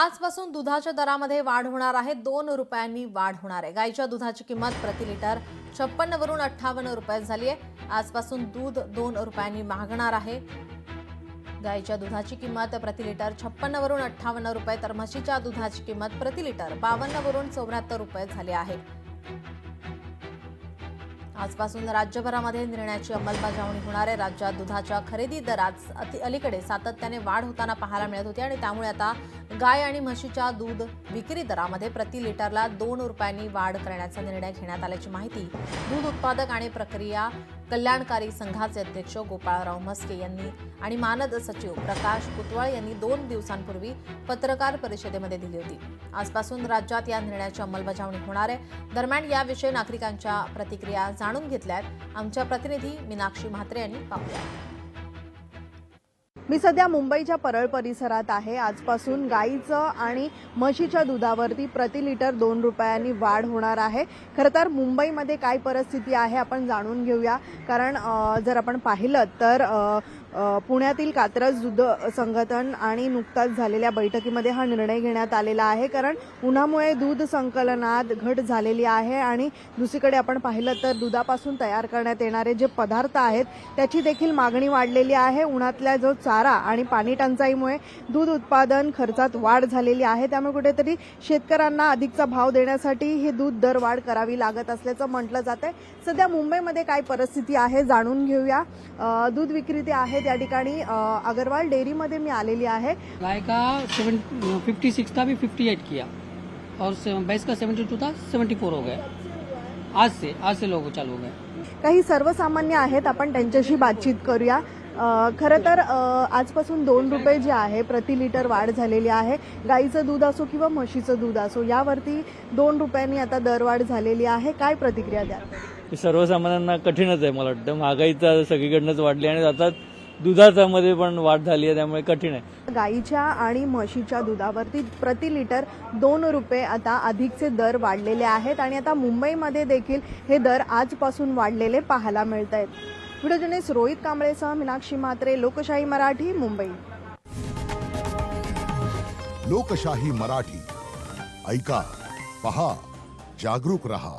आजपासून दुधाच्या दरामध्ये वाढ होणार आहे। 2 रुपयांनी वाढ होणार आहे। गाईच्या दुधाची किंमत प्रति लिटर 56 वरून 58 रुपये झाली आहे। आजपासून दूध 2 रुपयांनी महागणार आहे। गाईच्या दुधाची किंमत प्रति लिटर 56 वरून 58 रुपये तर म्हशीच्या दुधाची किंमत प्रति लिटर 52 वरून 74 रुपये झाली आहे। आजपासून राज्यभरामध्ये निर्णयाची अंमलबजावणी होणार आहे। राज्यात दुधाच्या खरेदी दरात अलीकडे सातत्याने वाढ होताना पाहायला मिळत होती आणि त्यामुळे आता गाय आणि म्हशीच्या दूध विक्री दरामध्ये प्रति लिटरला 2 रुपयांनी वाढ करण्याचा निर्णय घेण्यात आल्याची माहिती दूध उत्पादक आणि प्रक्रिया कल्याणकारी संघाचे अध्यक्ष गोपाळराव म्हस्के यांनी आणि मानद सचिव प्रकाश कुतवाळ यांनी 2 दिवसांपूर्वी पत्रकार परिषदेमध्ये दिली होती। आजपासून राज्यात या निर्णयाची अंमलबजावणी होणार आहे। दरम्यान याविषयी नागरिकांच्या प्रतिक्रिया जाणून घेतल्यात आमच्या प्रतिनिधी मीनाक्षी म्हात्रे यांनी पाहूया। मी सध्या मुंबईच्या परळ परिसरात आहे। आजपासून गाईचं आणि म्हशीच्या दुधावरती प्रति लिटर 2 रुपयांनी वाढ होणार आहे। खरं तर मुंबईमध्ये काय परिस्थिती आहे आपण जाणून घेऊया, कारण जर आपण पाहिलं तर पुण्यातील कात्रज दूध संघटन आणि नुकताच झालेल्या बैठकीमध्ये हा निर्णय घेण्यात आलेला आहे, कारण उन्हामुळे दूध संकलनात घट झालेली आहे आणि दुसरीकडे आपण पाहिलं तर दुधापासून तयार करण्यात येणारे जे पदार्थ आहेत त्याची देखील मागणी वाढलेली आहे। उन्हातल्या जो चारा आणि पाणी टंचाईमुळे दूध उत्पादन खर्चात वाढ झालेली आहे, त्यामुळे कुठेतरी शेतकऱ्यांना अधिकचा भाव देण्यासाठी हे दूध दरवाढ करावी लागत असल्याचं म्हटलं जातंय। सध्या मुंबईमध्ये काय परिस्थिती आहे जाणून घेऊया। दूध विक्रेते आहेत या ठिकाणी। अग्रवाल डेयरीमध्ये मी आलेली आहे। गाय का 56 था, अभी 58 किया और भैंस का 72 था, 74 हो गए। आज से लोग चालू हो गए। काही सर्वसामान्य आहेत, आपण त्यांच्याशी बातचीत करूया। खरं तर आजपासून 2 रुपये जे आहे प्रति लिटर वाढ झालेली आहे। गाईचं दूध असो किंवा म्हशीचं दूध असो यावरती 2 रुपयांनी आता दरवाढ झालेली आहे। काय प्रतिक्रिया द्या? सर्वसामान्यांना कठीणच आहे, मला वाटतं। महागाई तर सगळीकडनंच वाढली आणि आता दुधाचा मध्ये पण वाढ झाली आहे, त्यामुळे कठीण आहे। गाईच्या आणि म्हशीच्या दुधावरती प्रति लिटर 2 रुपये आता अधिकचे दर वाढलेले आहेत आणि आता मुंबईमध्ये देखील हे दर आजपासून वाढलेले पाहायला मिळत आहेत। व्हिडिओ जर्नलिस्ट रोहित कांबळेसह मीनाक्षी म्हात्रे, लोकशाही मराठी, मुंबई। लोकशाही मराठी ऐका, पहा, जागरूक रहा।